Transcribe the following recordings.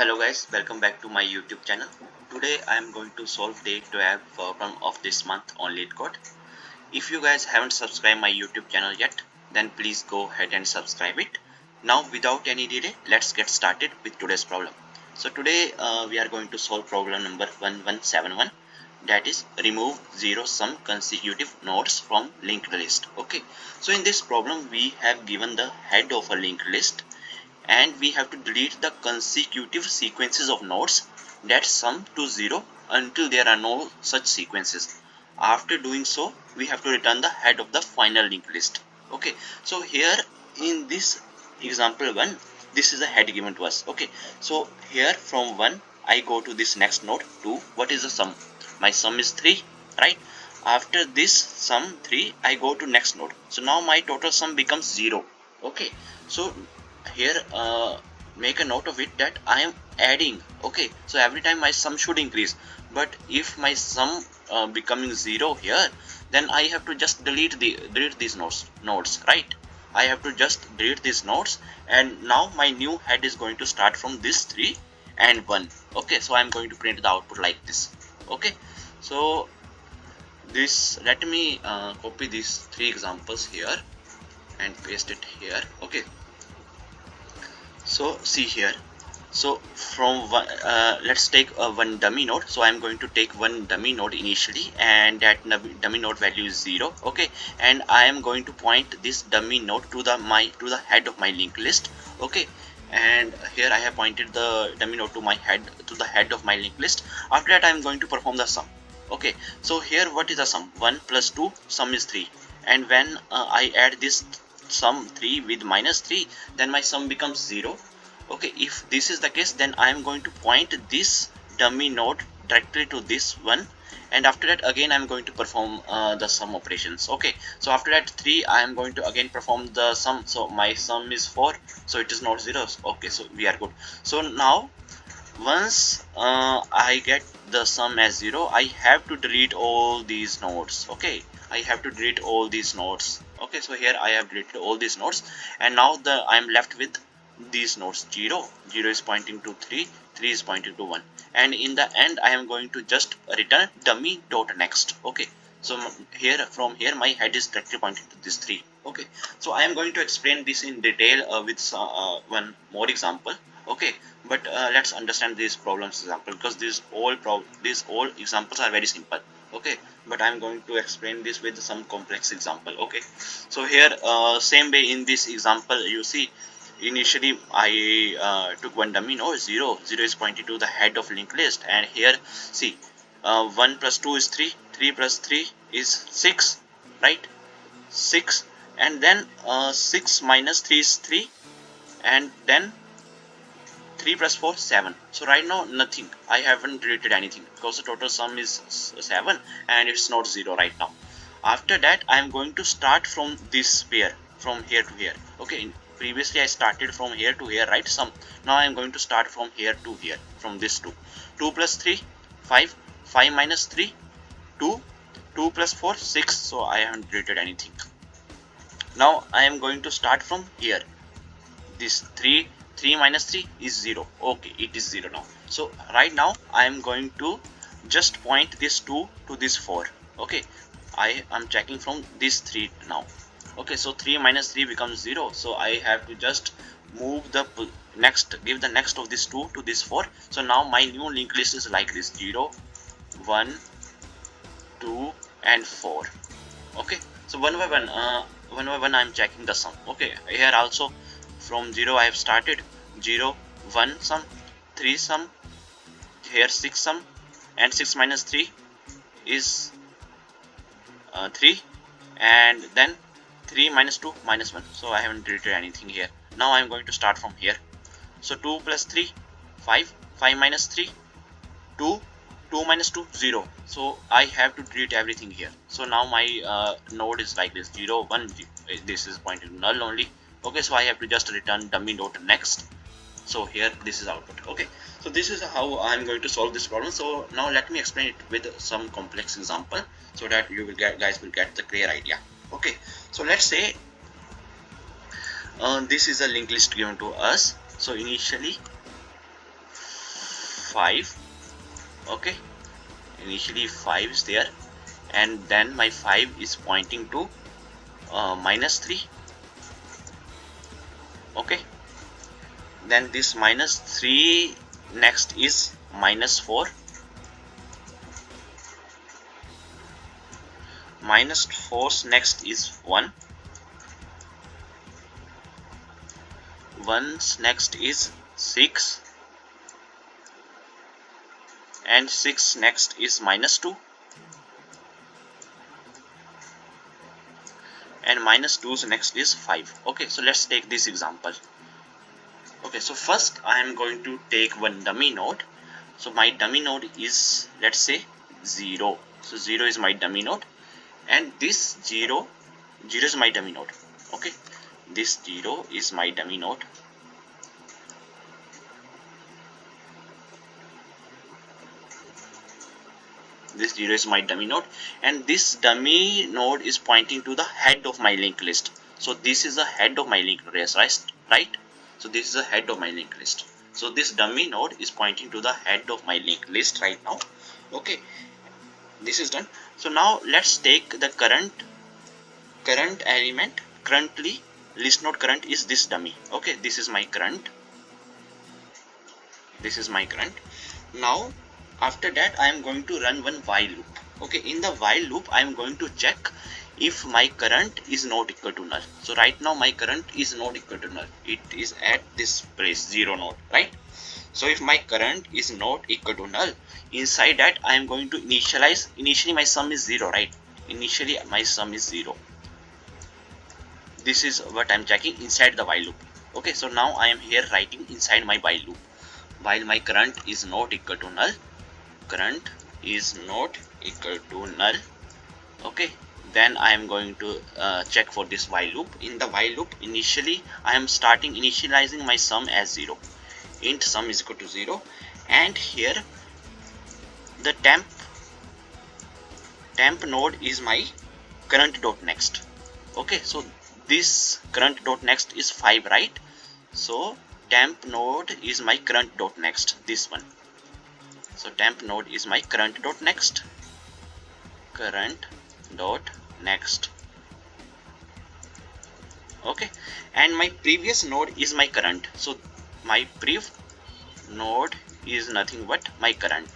Hello guys, welcome back to my YouTube channel. Today I am going to solve day 12 problem of this month on LeetCode. If you guys haven't subscribed my YouTube channel yet, then please go ahead and subscribe it. Now without any delay, let's get started with today's problem. So today we are going to solve problem number 1171, that is remove zero sum consecutive nodes from linked list. Okay, so in this problem we have given the head of a linked list and we have to delete the consecutive sequences of nodes that sum to 0 until there are no such sequences. After doing so, we have to return the head of the final linked list. Okay, so here in this example 1, this is the head given to us. Okay, so here from 1 I go to this next node 2. What is the sum? My sum is 3, right? After this sum 3 I go to next node, so now my total sum becomes 0. Okay, so here make a note of it that I am adding. Okay, so every time my sum should increase, but if my sum becoming 0 here, then I have to just delete these nodes, right? I have to just delete these nodes, and now my new head is going to start from this 3 and 1. Okay, so I'm going to print the output like this. Okay, so this, let me copy these 3 examples here and paste it here. Okay, so see here, so from one, let's take one dummy node. So I'm going to take one dummy node initially, and that dummy node value is 0. Okay, and I am going to point this dummy node to the head of my linked list. Okay, and here I have pointed the dummy node to the head of my linked list. After that I am going to perform the sum. Okay, so here what is the sum? 1 plus 2, sum is 3, and when I add this sum 3 with minus 3, then my sum becomes 0. Okay, if this is the case, then I am going to point this dummy node directly to this one, and after that again I am going to perform the sum operations. Okay, so after that 3 I am going to again perform the sum, so my sum is 4, so it is not 0. Okay, so we are good. So now once I get the sum as 0, I have to delete all these nodes. Okay, I have to delete all these nodes. Okay, so here I have deleted all these nodes, and now I am left with these nodes. 0 is pointing to 3, 3 is pointing to 1, and in the end I am going to just return dummy dot next. Okay, so here from here my head is directly pointing to this 3. Okay, so I am going to explain this in detail with one more example. Okay, but let's understand these problems example, because these all examples are very simple. Okay, but I'm going to explain this with some complex example. Okay, so here same way in this example, you see initially I took one dummy node 0 is pointing to the head of linked list, and here see 1 plus 2 is 3, 3 plus 3 is 6, right? 6, and then 6 minus 3 is 3, and then 3 plus 4, 7. So right now nothing, I haven't deleted anything because the total sum is 7 and it's not 0 right now. After that I am going to start from this pair, from here to here. Okay, previously I started from here to here, right? Sum. Now I am going to start from here to here, from this 2. 2 plus 3, 5. 5 minus 3, 2. 2 plus 4, 6. So I haven't deleted anything. Now I am going to start from here. This 3 minus 3 is 0. Okay, it is 0 now. So right now I am going to just point this 2 to this 4. Okay, I am checking from this 3 now. Okay, so 3 minus 3 becomes 0. So I have to just move the next, give the next of this 2 to this 4. So now my new linked list is like this: 0, 1, 2, and 4. Okay, so one by one I am checking the sum. Okay, here also from 0 I have started. 0, 1 sum, 3 sum, here 6 sum, and 6 minus 3 is 3, and then 3 minus 2 minus 1. So I haven't deleted anything here. Now I am going to start from here. So 2 plus 3, 5, 5 minus 3, 2, 2 minus 2, 0. So I have to delete everything here. So now my node is like this: 0, 1, 0. This is pointing to null only. Okay, so I have to just return dummy dot next. So here this is output. Okay, so this is how I'm going to solve this problem. So now let me explain it with some complex example, so that you will guys will get the clear idea. Okay, so let's say this is a linked list given to us. So initially 5. Okay, initially 5 is there, and then my 5 is pointing to -3. Okay, then this -3 next is -4, -4 next is 1, 1 next is 6, and 6 next is -2, and -2's next is 5. Okay, so let's take this example. Okay, so first I am going to take one dummy node. So my dummy node is, let's say, 0. So 0 is my dummy node, and this 0 is my dummy node. Okay, this 0 is my dummy node. This 0 is my dummy node, and this dummy node is pointing to the head of my linked list. So this is the head of my linked list, right? So this is the head of my linked list. So this dummy node is pointing to the head of my linked list right now. Okay, this is done. So now let's take the current element. Currently, list node current is this dummy. Okay, this is my current. This is my current. Now after that I am going to run one while loop. Okay, in the while loop I am going to check if my current is not equal to null. So right now my current is not equal to null. It is at this place 0 node, right? So if my current is not equal to null, inside that I am going to initialize. Initially my sum is 0, right? Initially my sum is 0. This is what I am checking inside the while loop. Okay, so now I am here writing inside my while loop. While my current is not equal to null, current is not equal to null. Okay, then I am going to check for this while loop. In the while loop, initially I am initializing my sum as 0. Int sum is equal to 0, and here the temp node is my current.next. Okay, so this current.next is 5, right? So temp node is my current.next, this one. So temp node is my current.next. Okay, and my previous node is my current. So my prev node is nothing but my current.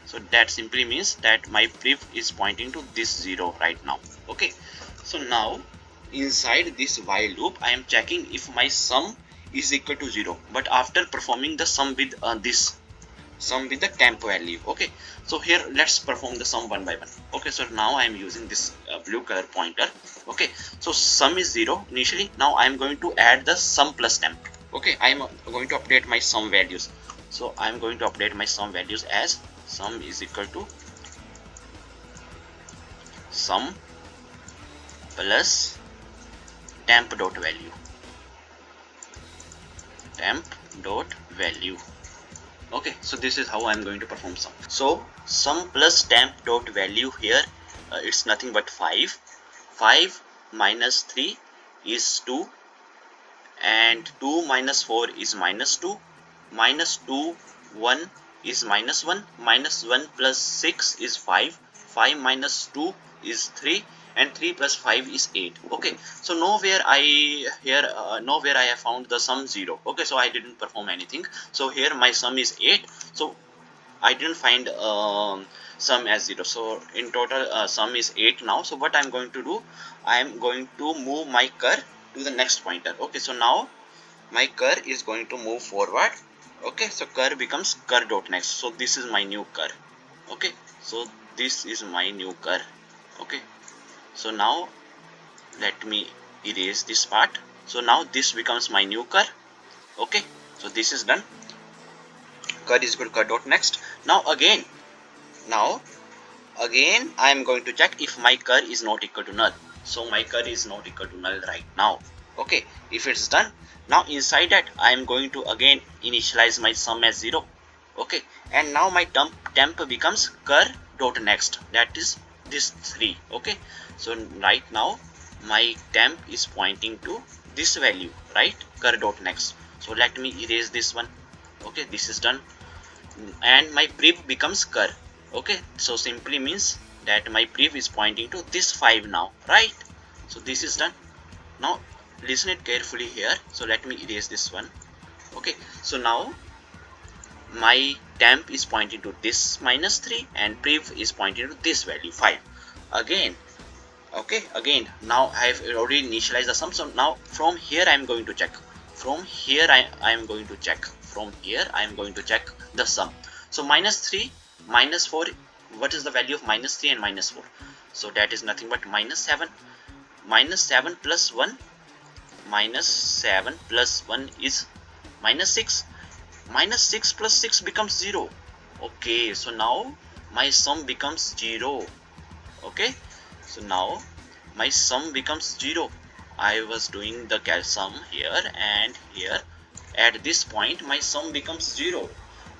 So that simply means that my prev is pointing to this 0 right now. Okay, so now inside this while loop I am checking if my sum is equal to 0, but after performing the sum with the temp value. Okay, so here let's perform the sum one by one. Okay, so now I am using this blue color pointer. Okay, so sum is 0 initially. Now I am going to add the sum plus temp. Okay, I am going to update my sum values. So I am going to update my sum values as sum is equal to sum plus temp dot value. Okay, so this is how I am going to perform sum. So sum plus temp dot value here, it's nothing but 5. 5 minus 3 is 2, and 2 minus 4 is -2, -2, 1 is -1, -1 plus 6 is 5, 5 minus 2 is 3, and 3 plus 5 is 8. Okay, so nowhere I have found the sum 0. Okay, so I didn't perform anything. So here my sum is 8. So I didn't find sum as 0. So in total sum is 8 now. So what I'm going to do, I am going to move my cur to the next pointer. Okay, so now my cur is going to move forward. Okay, so cur becomes cur.next. So this is my new cur. Okay, so this is my new cur. Okay, so now let me erase this part. So now this becomes my new cur. Okay, so this is done. Cur is equal to cur.next. Now again I am going to check if my cur is not equal to null. So my cur is not equal to null right now. Okay, if it's done, now inside that I am going to again initialize my sum as 0. Okay, and now my temp becomes cur.next, that is this 3. Okay, so right now my temp is pointing to this value, right? Cur.next. So let me erase this one. Okay, this is done. And my priv becomes cur. Okay, so simply means that my priv is pointing to this 5 now, right? So this is done. Now listen it carefully here. So let me erase this one. Okay, so now my temp is pointing to this -3 and priv is pointing to this value 5 again. Okay, again, now I have already initialized the sum. So now from here I am going to check. From here I am going to check. From here I am going to check the sum. So -3 -4, what is the value of -3 and -4? So that is nothing but -7. -7 plus 1, -7 plus 1 is -6. -6 plus 6 becomes 0. Okay, so now my sum becomes 0. Okay, so now my sum becomes 0. I was doing the sum here and here. At this point my sum becomes 0.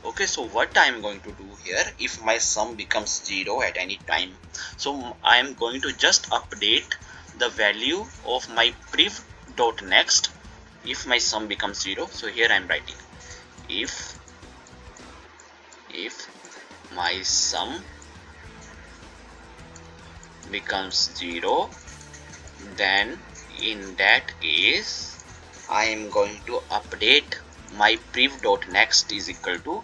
Okay, so what I am going to do here, if my sum becomes 0 at any time, so I am going to just update the value of my priv.next if my sum becomes 0. So here I am writing if my sum becomes 0, then in that case I am going to update my priv.next is equal to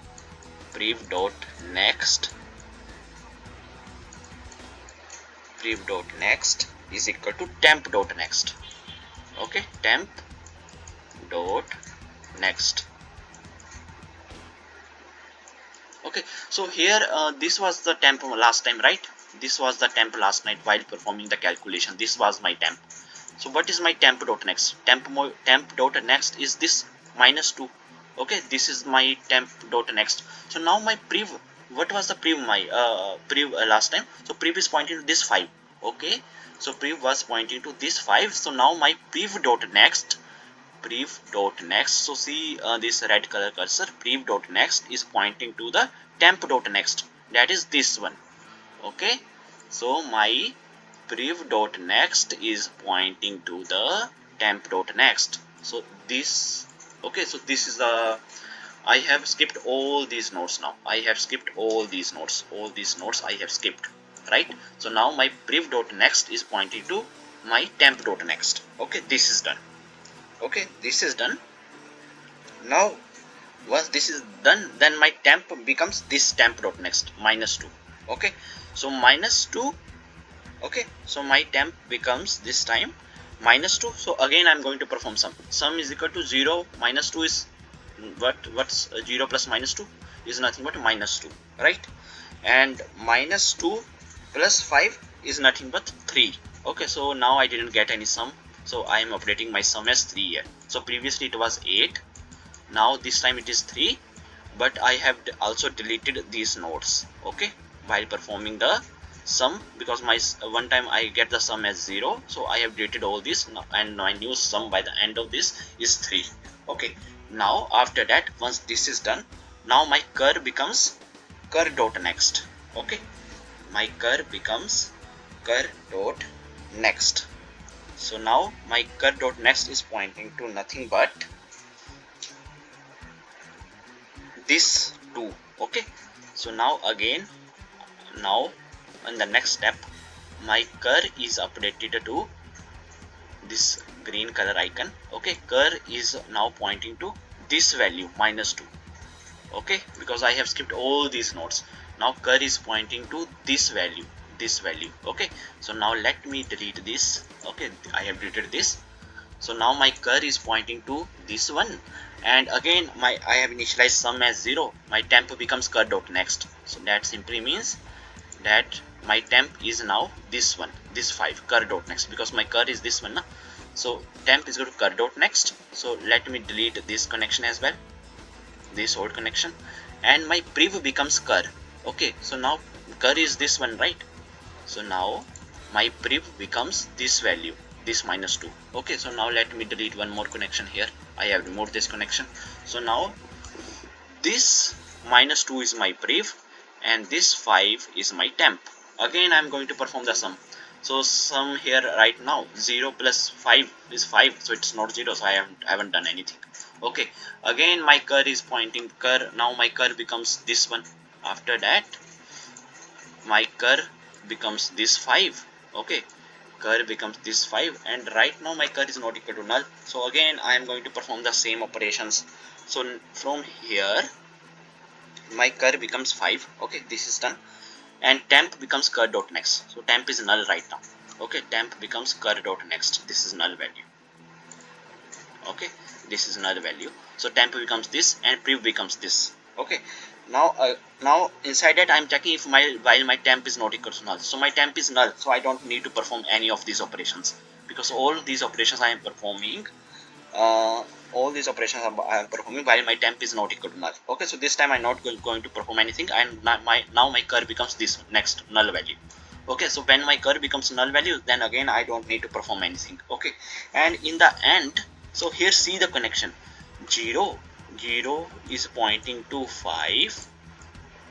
priv.next is equal to temp.next. Okay, temp.next. Okay, so here this was the temp last time, right? This was the temp last night while performing the calculation. This was my temp. So what is my temp.next? Temp.next is this -2. Okay, this is my temp.next. So now my priv, what was the priv my priv last time? So priv is pointing to this 5. Okay, so priv was pointing to this 5. So now my priv.next, so see this red color cursor, priv.next is pointing to the temp.next, that is this one. Okay, so my priv.next is pointing to the temp.next. So this, okay, so this is the, I have skipped all these nodes now. I have skipped all these nodes. All these nodes I have skipped, right? So now my priv.next is pointing to my temp.next. Okay, this is done. Okay, this is done. Now once this is done, then my temp becomes this temp.next -2. Okay, so -2. Okay, so my temp becomes this time -2. So again I'm going to perform sum. Sum is equal to 0 -2 is what's 0 plus -2 is nothing but -2, right? And -2 plus 5 is nothing but 3. Okay, so now I didn't get any sum, so I am updating my sum as 3 here. So previously it was 8, now this time it is 3, but I have also deleted these nodes, okay, while performing the sum, because my one time I get the sum as 0, so I have deleted all this, and my new sum by the end of this is 3. Okay, now after that, once this is done, now my cur becomes cur.next. Okay, my cur becomes cur.next. So now my cur.next is pointing to nothing but this 2. Okay, so now again, now in the next step, my cur is updated to this green color icon. Okay, cur is now pointing to this value -2. Okay, because I have skipped all these nodes. Now cur is pointing to this value, okay, so now let me delete this. Okay, I have deleted this. So now my cur is pointing to this one, and again I have initialized sum as 0. My temp becomes cur.next. So that simply means that my temp is now this one, this 5, cur.next, because my cur is this one, na? So temp is going to cur.next. So let me delete this connection as well, this old connection, and my priv becomes cur. Okay, so now cur is this one, right? So now my priv becomes this value, this -2. Okay, so now let me delete one more connection here. I have removed this connection. So now this -2 is my priv and this 5 is my temp. Again I'm going to perform the sum. So sum here right now, 0 plus 5 is 5, so it's not 0, so I haven't done anything. Okay, again my cur is pointing cur. Now my cur becomes this one. After that my cur becomes this 5. Okay, cur becomes this 5, and right now my cur is not equal to null. So again I am going to perform the same operations. So from here my cur becomes 5. Okay, this is done, and temp becomes cur dot next. So temp is null right now. Okay, temp becomes cur dot next. This is null value. Okay, this is another value. So temp becomes this and prev becomes this. Okay, now inside that I'm checking if while my temp is not equal to null. So my temp is null, so I don't need to perform any of these operations, because all these operations I am performing I am performing while my temp is not equal to null. Okay, so this time I'm not going to perform anything, and now my cur becomes this next null value. Okay, so when my cur becomes null value, then again I don't need to perform anything. Okay, and in the end, so here see the connection. 0 is pointing to 5,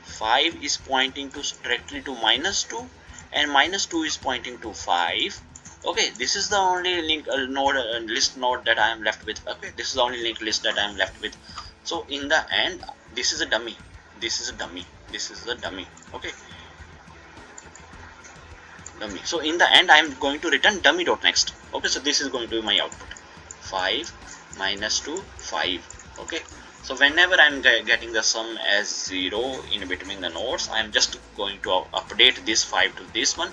5 is pointing to directly to -2, and -2 is pointing to 5. Okay, this is the only link node list node that I am left with. Okay, this is the only linked list that I am left with. So in the end, this is a dummy, this is a dummy, this is a dummy. Okay, dummy. So in the end I am going to return dummy dot next. Okay, so this is going to be my output. 5 -2 5. Okay, so whenever I'm getting the sum as 0 in between the nodes, I'm just going to update this 5 to this one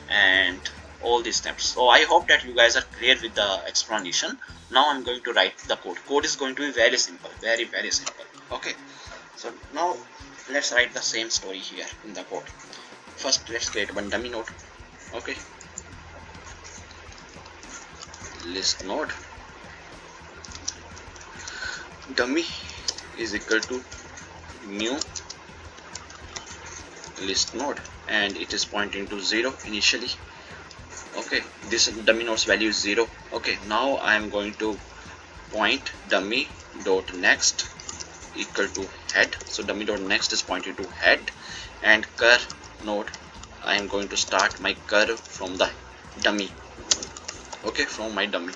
and all these steps. So I hope that you guys are clear with the explanation. Now I'm going to write the code is going to be very simple, very simple. Okay, so now let's write the same story here in the code. First let's create one dummy node. Okay, list node dummy is equal to new list node, and it is pointing to 0 initially. Okay, this dummy node's value is 0. Okay, now I am going to point dummy dot next equal to head. So dummy dot next is pointing to head, and cur node I am going to start my cur from the dummy. Okay, from my dummy,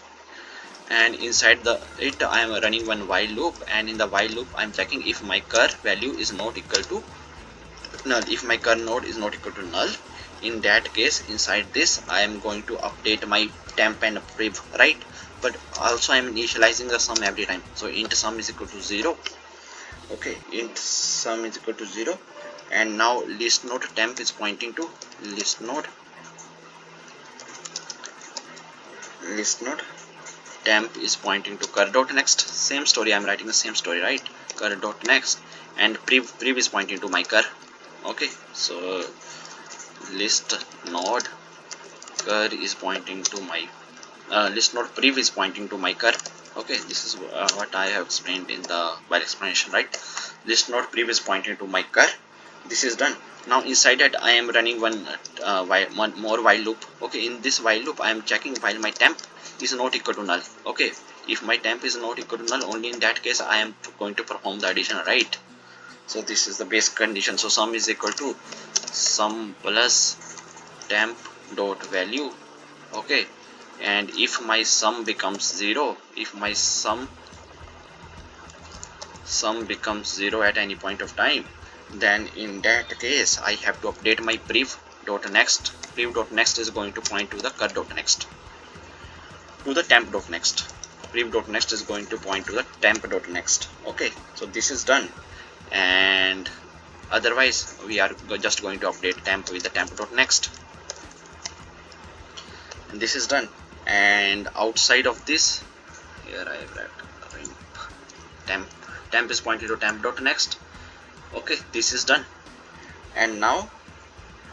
and inside it I am running one while loop, and in the while loop I am checking if my cur value is not equal to null. If my cur node is not equal to null, in that case inside this I am going to update my temp and prev, right? But also I am initializing the sum every time. So int sum is equal to 0. Okay, int sum is equal to 0, and now list node temp is pointing to list node temp is pointing to cur dot next. Same story, I'm writing the same story, right? Cur dot next, and prev is pointing to my cur. Okay, so list node cur is pointing to my list node prev is pointing to my cur. Okay, this is what I have explained in the while explanation, right? List node prev is pointing to my cur. This is done. Now inside that I am running one more while loop. Okay, in this while loop I am checking while my temp is not equal to null. Okay, if my temp is not equal to null, only in that case I am going to perform the addition, right? So this is the base condition. So sum is equal to sum plus temp dot value. Okay, and if my sum becomes 0, if my sum becomes 0 at any point of time, then in that case I have to update my prev dot next. Prev dot next is going to point to the cur dot next, to the temp dot next. Prev dot next is going to point to the temp dot next. Okay, so this is done, and otherwise we are just going to update temp with the temp dot next, and this is done. And outside of this, here I have written temp is pointing to temp dot next. Okay, this is done, and now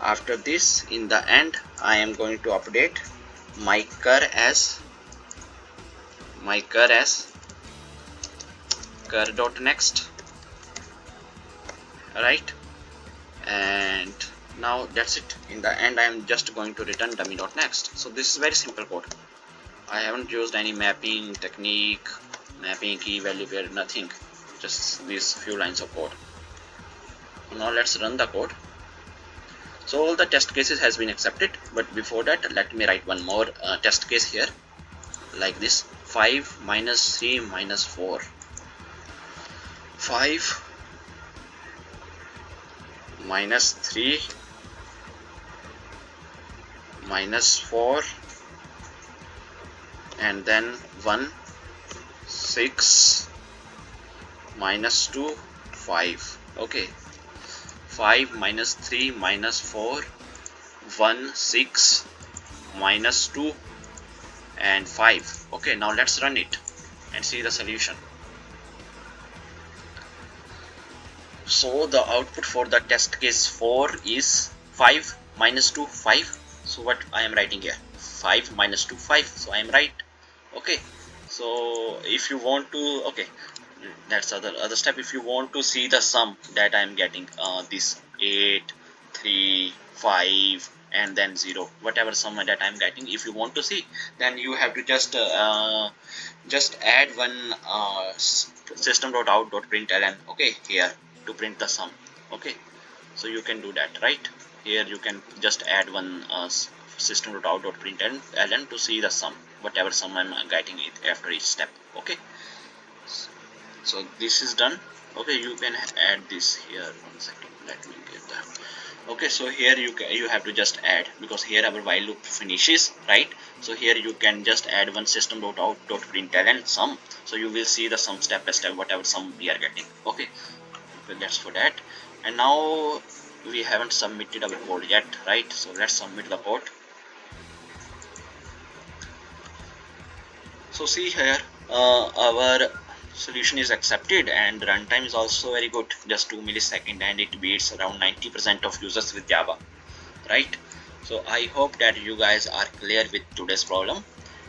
after this in the end I am going to update my cur as cur dot next, right? And now that's it. In the end I am just going to return dummy dot next. So this is very simple code. I haven't used any mapping technique, mapping key value pair, nothing, just these few lines of code. Now let's run the code. So all the test cases has been accepted, but before that let me write one more test case here, like this: 5 - 3 - 4. 5 minus 3 minus 4 and then 1 6 minus 2 5. Okay, 5 minus 3 minus 4 1 6 minus 2 and 5. Okay, now let's run it and see the solution. So the output for the test case 4 is 5 minus 2 5. So what I am writing here, 5 minus 2 5. So I am right. Okay, so if you want to, okay, that's other step. If you want to see the sum that I am getting, this 8 3 5 and then 0, whatever sum that I am getting, if you want to see, then you have to just add one system.out.println, okay, here to print the sum. Okay, so you can do that, right? Here you can just add one system.out.println to see the sum, whatever sum I'm getting it after each step. Okay, so this is done. Okay, you can add this here. 1 second, let me get that. Okay, so here you have to just add, because here our while loop finishes, right? So here you can just add one system.out.println sum, so you will see the sum step by step, whatever sum we are getting. Okay, that's for that. And now we haven't submitted our code yet, right? So let's submit the code. So see here, our solution is accepted and runtime is also very good, just 2 milliseconds, and it beats around 90% of users with Java, right? So I hope that you guys are clear with today's problem,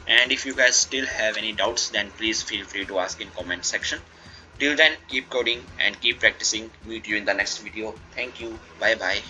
and if you guys still have any doubts, then please feel free to ask in comment section. Till then, keep coding and keep practicing. Meet you in the next video. Thank you. Bye bye.